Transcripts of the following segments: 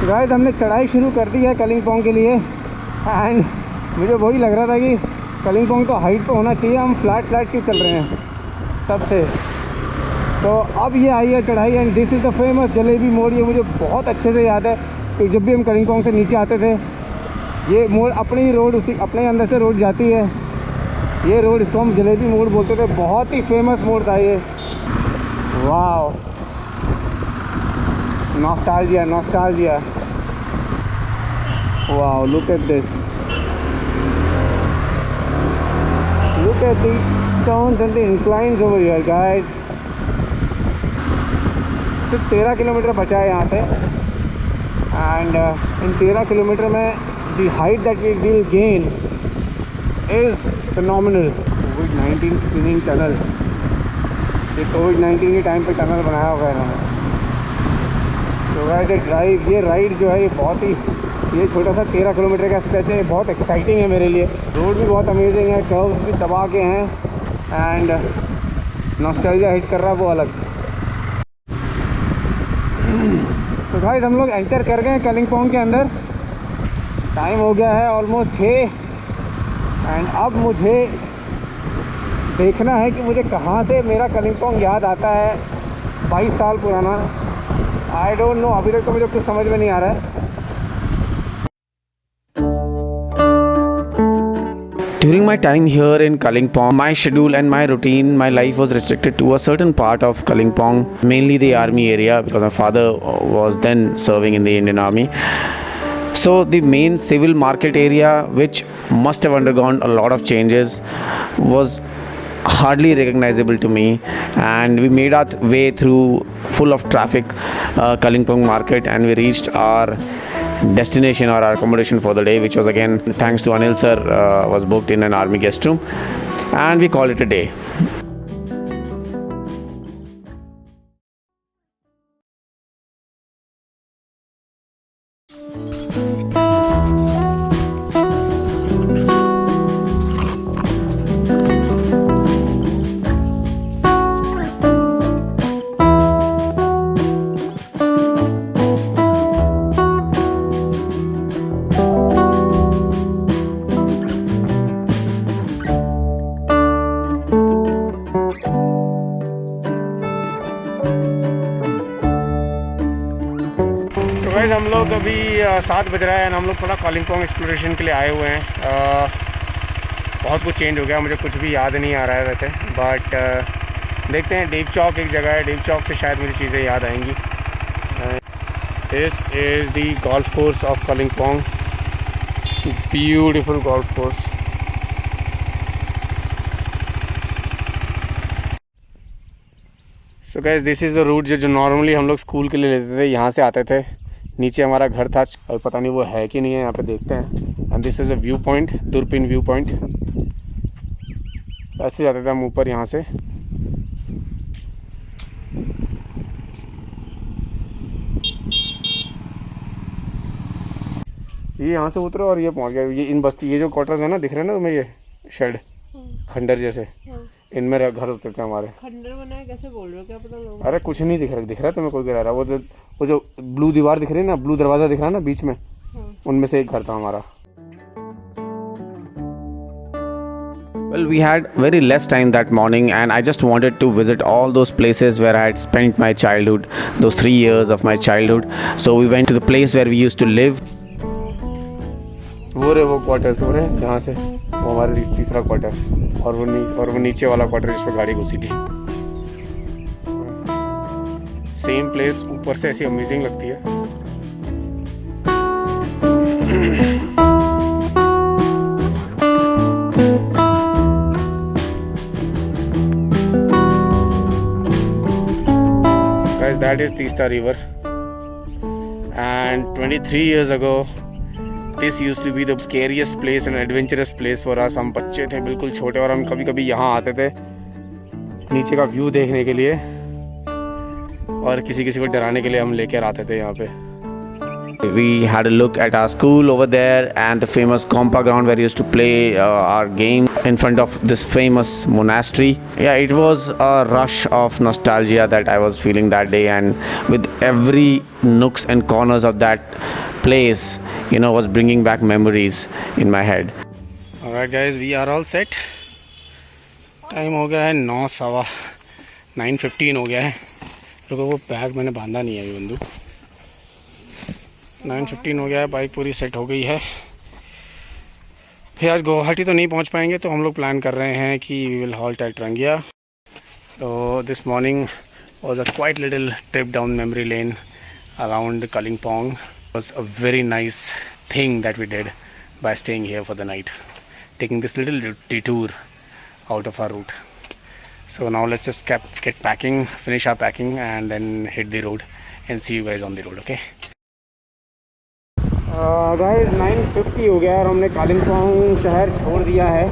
Guys हमने चढ़ाई शुरू कर दी है कलिम्पोंग के लिए एंड मुझे वही लग रहा था कि कलिम्पोंग तो हाइट पे होना चाहिए, हम फ्लैट क्यों चल रहे हैं तब से। तो अब ये आई है चढ़ाई and this is the famous jalebi मोड़। ये मुझे बहुत अच्छे से याद है कि जब भी हम कलिम्पोंग से नीचे आते थे ये मोड़ अपनी ही रोड उसी अपने अंदर से रोड जाती है। ये रोड इसको हम जलेबी मोड़ बोलते थे, बहुत ही फेमस मोड़ था ये। Wow, nostalgia. Wow, look at this, look at the turns and the inclines over here guys। सिर्फ 13 किलोमीटर बचा है यहाँ से एंड इन 13 किलोमीटर में the height that we will gain is phenomenal। Covid screening tunnel, ये कोविड-19 के time पे tunnel बनाया होगा इन्होंने। तो गाइस ये राइड जो है ये बहुत ही, ये छोटा सा 13 किलोमीटर का स्ट्रेच है, बहुत एक्साइटिंग है मेरे लिए। रोड भी बहुत अमेजिंग है, कर्व्स भी दबा के हैं एंड नॉस्टैल्जिया हिट कर रहा है वो अलग। तो गाइस हम लोग एंटर कर गए हैं कलिम्पोंग के अंदर। टाइम हो गया है ऑलमोस्ट 6 एंड अब मुझे देखना है कि मुझे कहाँ से मेरा कलिम्पोंग याद आता है 22 साल पुराना। आई डोंट नो, अभी तक तो मुझे कुछ समझ में नहीं आ रहा है। During my time here in Kalimpong, my schedule and my routine, my life was restricted to a certain part of Kalimpong, mainly the army area, because my father was then serving in the Indian Army. So the main civil market area, which must have undergone a lot of changes, was hardly recognizable to me, and we made our way through full of traffic Kalimpong market, and we reached our destination or our accommodation for the day, which was again thanks to Anil sir, was booked in an army guest room, and we called it a day. हम लोग अभी 7 बज रहा है और हम लोग थोड़ा कलिम्पोंग एक्सप्लोरेशन के लिए आए हुए हैं। बहुत कुछ चेंज हो गया, मुझे कुछ भी याद नहीं आ रहा है वैसे, बट देखते हैं। डीप चौक एक जगह है, डीप चौक से शायद मुझे चीज़ें याद आएंगी। This is the golf course of Kalimpong, beautiful golf course. So guys this is the route जो नॉर्मली हम लोग स्कूल के लिए लेते थे। यहाँ से आते थे, नीचे हमारा घर था, अभी पता नहीं वो है कि नहीं है, यहाँ पे देखते हैं। And this is a view point, दूरबीन व्यू पॉइंट। ऐसे जाते थे हम ऊपर यहाँ से। ये यहाँ से उतरो और ये पहुँच गया। ये इन बस्ती, ये जो क्वार्टर्स है ना, दिख रहे हैं ना तुम्हें, ये शेड खंडर जैसे, इनमें घर होते थे हमारे। खंडर बनाया कैसे बोल रहे हो, क्या पता लोग। अरे कुछ नहीं दिख रहा है तुम्हें, कोई गिरा रहा। वो जो ब्लू दीवार दिख रही है ना, ब्लू दरवाजा दिख रहा है ना बीच में, उनमें से एक घर था हमारा। Well, we had very less time that morning, and I just wanted to visit all those places where I had spent my childhood, those 3 years of my childhood. So we went to the place where we used to live. वो quarters हो रहे हैं यहाँ से, वो हमारे तीसरा quarter, और वो नीचे वाला क्वार्टर जिस पर गाड़ी घुसी थी। सेम प्लेस, ऊपर से ऐसी अमेजिंग लगती है। Guys, that is Teesta River, and 23 years ago this used to be the scariest place and adventurous place for us। हम बच्चे थे, बिल्कुल छोटे, और हम कभी कभी यहाँ आते थे नीचे का व्यू देखने के लिए, और किसी को डराने के लिए हम लेकर आते थे यहाँ पे। We had a look at our school over there and the famous Compa ground where we used to play our game. in front of this famous monastery. Yeah, it was a rush of nostalgia that I was feeling that day, and with every nooks and corners of that place, was bringing back memories in my head. Alright guys, we are all set. Time हो गया है 9:15 हो गया है. रुको, वो bag मैंने बांधा नहीं है अभी बंदू. 9:15 हो गया है, बाइक पूरी सेट हो गई है. फिर आज गुवाहाटी तो नहीं पहुंच पाएंगे, तो हम लोग प्लान कर रहे हैं कि we will halt at Rangia. तो this morning was a quite little trip down memory lane around Kalimpong. Was a very nice thing that we did by staying here for the night, taking this little detour out of our route. So now let's just get packing, finish our packing, and then hit the road and see you guys on the road. Okay guys 9:50 हो गया और हमने कालिम्पोंग शहर छोड़ दिया है.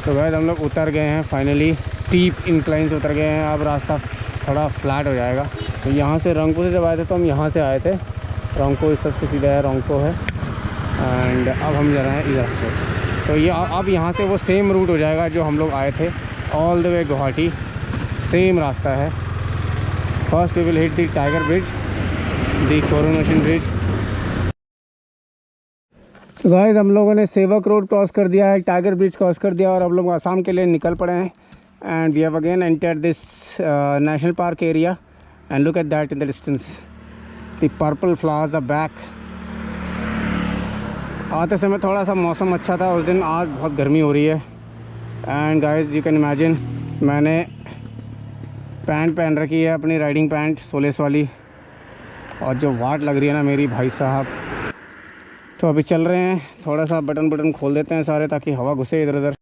तो guys हम लोग उतर गए हैं फाइनली. स्टीप इंक्लाइन से उतर गए हैं. अब रास्ता थोड़ा फ्लैट हो जाएगा. तो यहाँ से रंगको से जब आए थे तो हम यहाँ से आए थे. रंगको इस तरफ से सीधा है, रंगको है. एंड अब हम जा रहे हैं इधर से. तो ये अब यहाँ से वो सेम रूट हो जाएगा जो हम लोग आए थे, all the way Guwahati. Same रास्ता है. First we will hit the tiger bridge, the coronation bridge. तो गाइस हम लोगों ने सेवक रोड क्रॉस कर दिया है, टाइगर ब्रिज क्रॉस कर दिया और अब लोग आसाम के लिए निकल पड़े हैं. And we have again entered this national park area. And look at that in the distance, the purple flowers are back. आते समय थोड़ा सा मौसम अच्छा था उस दिन, आज बहुत गर्मी हो रही है. And guys you can imagine, मैंने पैंट पहन रखी है, अपनी राइडिंग पैंट सोलेस वाली, और जो वाट लग रही है ना मेरी भाई साहब. तो अभी चल रहे हैं, थोड़ा सा बटन खोल देते हैं सारे ताकि हवा घुसे इधर उधर.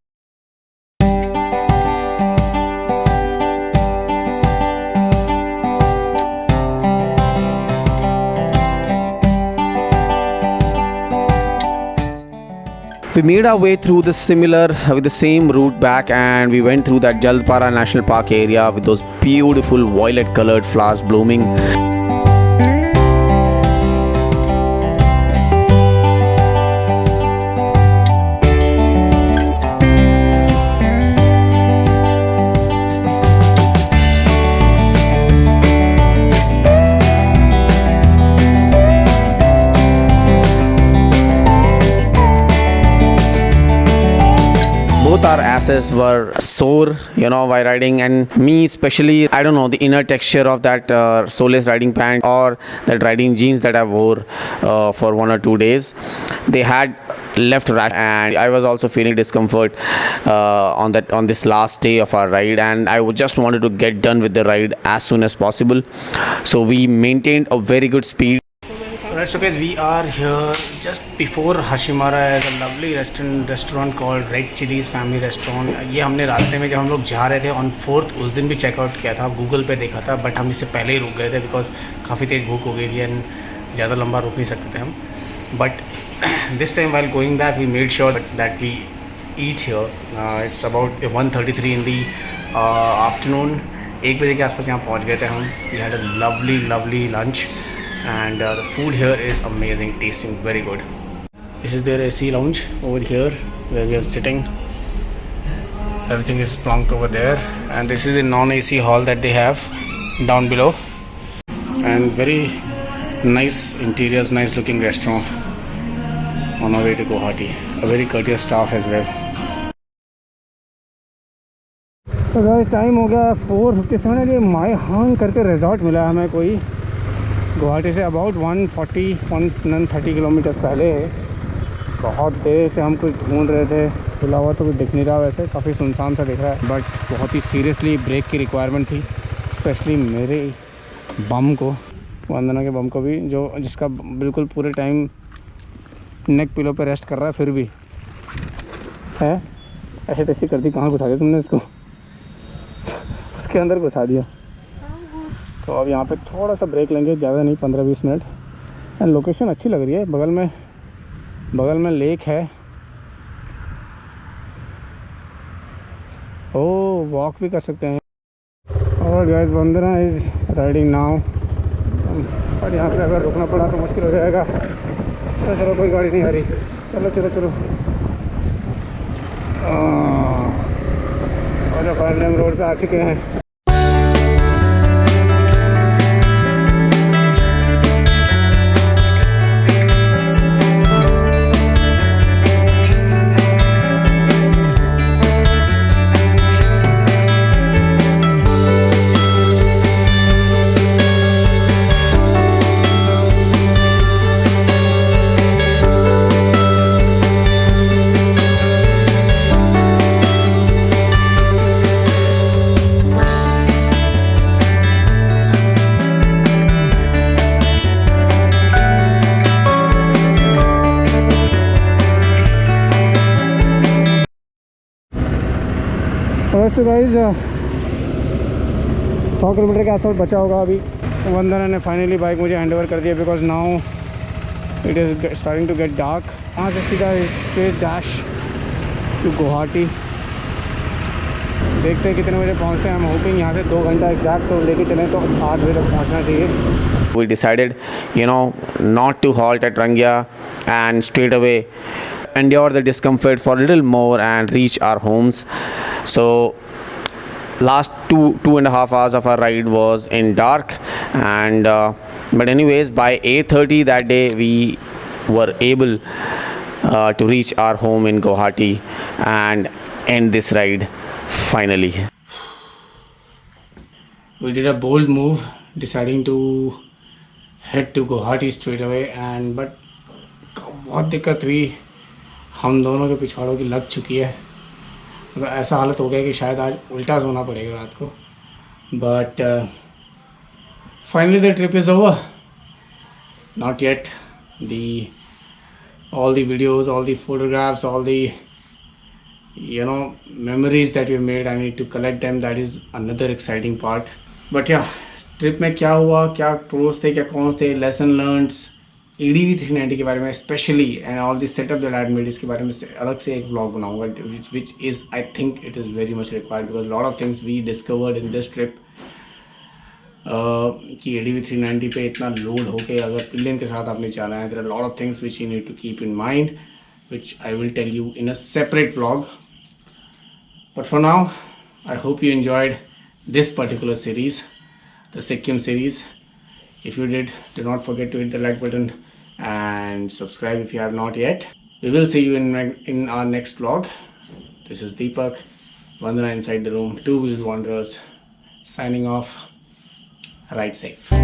We made our way through the same route back, and we went through that Jalpara National Park area with those beautiful violet colored flowers blooming. Both our asses were sore, while riding, and me especially. I don't know, the inner texture of that Solex riding pant or that riding jeans that I wore for 1 or 2 days, they had left rash, and I was also feeling discomfort on this last day of our ride, and I just wanted to get done with the ride as soon as possible. So we maintained a very good speed. Alright, so guys, we are here just before Hashimara. is a lovely restaurant called Red Chilies Family Restaurant. ये हमने रास्ते में जब हम लोग जा रहे थे on 4th, उस दिन भी चेकआउट किया था, गूगल पे देखा था, बट हम इससे पहले ही रुक गए थे बिकॉज काफ़ी तेज़ भूख हो गई थी एंड ज़्यादा लंबा रुक नहीं सकते थे हम. But this time while going back we made sure that we eat here. It's about 1:33 in the afternoon. 1 बजे के आसपास यहाँ पहुँच गए थे हम. We had a lovely lunch. And the food here is amazing, tasting very good. This is their AC lounge over here where we are sitting. Everything is plunked over there, and this is the non-AC hall that they have down below. And very nice interiors, nice looking restaurant on our way to Guwahati. A very courteous staff as well. तो guys time हो गया 4:57. ये my Hong करके resort मिला हमें कोई Guwahati say about 130 kilometres पहले. बहुत देर से हम कुछ ढूंढ रहे थे, खुला हुआ तो कुछ दिख नहीं रहा, वैसे काफ़ी सुनसान सा दिख रहा है, बट बहुत ही सीरियसली ब्रेक की रिक्वायरमेंट थी, स्पेशली मेरे बम को, वंदना के बम को भी, जिसका बिल्कुल पूरे टाइम नेक पिलो पे रेस्ट कर रहा है, फिर भी है ऐसे तैसी कर दी. कहाँ घुसा दिया तुमने इसको? उसके अंदर घुसा दिया. तो अब यहाँ पे थोड़ा सा ब्रेक लेंगे, ज़्यादा नहीं, 15-20 मिनट. एंड लोकेशन अच्छी लग रही है, बगल में लेक है. ओह, वॉक भी कर सकते हैं. और guys, Vandana is riding now. और यहाँ पे अगर रुकना पड़ा तो मुश्किल हो जाएगा। चलो चलो, कोई गाड़ी नहीं आ रही, चलो चलो चलो। और फाइनली हम रोड पे आ चुके हैं। तो गाइस 100 किलोमीटर के आसपास बचा होगा अभी। वंदना ने फाइनली बाइक मुझे हैंड ओवर कर दिया, because now it is starting to get dark. वहाँ से सीधा स्ट्रेट डैश टू गुवाहाटी। देखते हैं कितने बजे पहुँचते हैं। हम होपिंग यहाँ से 2 घंटा एग्जैक्ट तो लेके चलें तो 8 बजे तक पहुँचना चाहिए। We decided, not to halt at Rangya and straight away endure the discomfort for a little more and reach our homes. So last two and a half hours of our ride was in dark, and but anyways by 8:30 that day we were able to reach our home in Guwahati and end this ride finally. We did a bold move, deciding to head to Guwahati straight away, and but बहुत दिक्कत हुई। हम दोनों के पिछवाड़ों की लग चुकी है, मतलब ऐसा हालत हो गया कि शायद आज उल्टा सोना पड़ेगा रात को। But finally the trip is over, not yet. all the videos, all the photographs, all the memories that we made, I need to collect them. That is another exciting part. But yeah, trip में क्या हुआ, क्या pros थे, क्या cons थे, lesson learns, EDV 390 के बारे में specially, and all the setup that I had made, इसके बारे में अलग से एक व्लॉग बनाऊंगा, which is I think it is very much required, because lot of things we discovered in this trip. कि EDV 390 पे इतना लोड होके अगर पिलियन के साथ आपने चला है, there are lot of things which you need to keep in mind, which I will tell you in a separate vlog. But for now, I hope you enjoyed this particular series, the Sikkim series. If you did, do not forget to hit the like button and subscribe if you have not yet. We will see you in our next vlog. This is Deepak, Vandana inside the room, Two Wheels Wanderers, signing off. Ride safe.